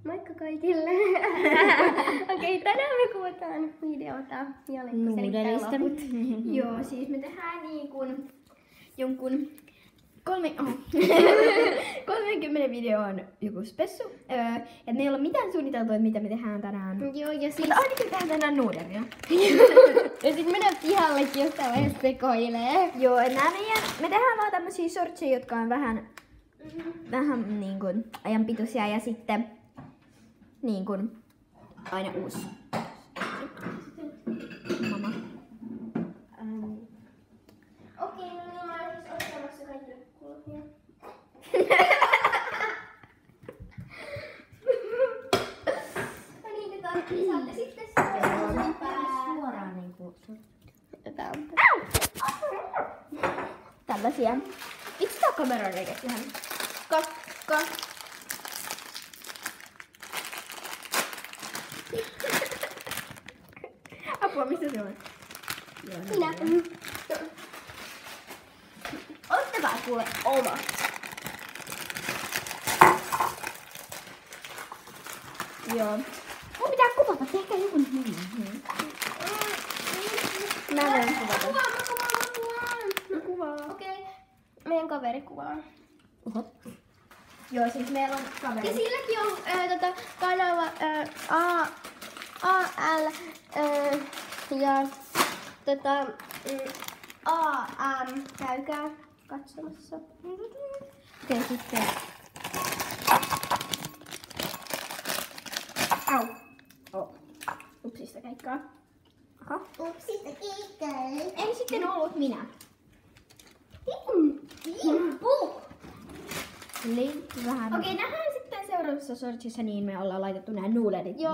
Moikka kaikille! Okei, tänään me kuvataan videota nuudelista. Joo, siis me tehdään niin kuin jonkun 30 videon joku spessu. Ja me ei ole mitään suunniteltu, että mitä me tehdään tänään. Joo, ja siis... Mutta ainakin tehdään tänään nuudelia. ja sit mennään pihallekin, jos tää vähän sekoilee. Joo, me tehdään vaan tämmösiä shortseja, jotka on vähän niin kuin ajanpituisia ja sitten niin kuin aina uusi. Mama. Okei, no mä oon siis ottamassa kaikille kulmia. No niin, te saatte sitten Suoraan niinku. tällaisia. Itse tää kameran reikä ihan. Kakka. Apua, mistä se on? Minä. Ottakaa kuule omat. Joo. Mun pitää kuvata, tehkää joku nimi. Mä voin kuvata. Mä kuvaan. Okei. Meidän kaveri kuvaa. Oho. Joo, siis meillä on Kaveri. ja silläkin on kanava AL ja AM. Käykää katsomassa. Okei, sitten. Au. Oh. Upsista keikkaa. Aha. Upsista keikkaa. En sitten ollut minä. Linkki vähän. Okei, nähdään sitten seuraavassa sortsissa, niin me ollaan laitettu nämä nuudelit. Joo.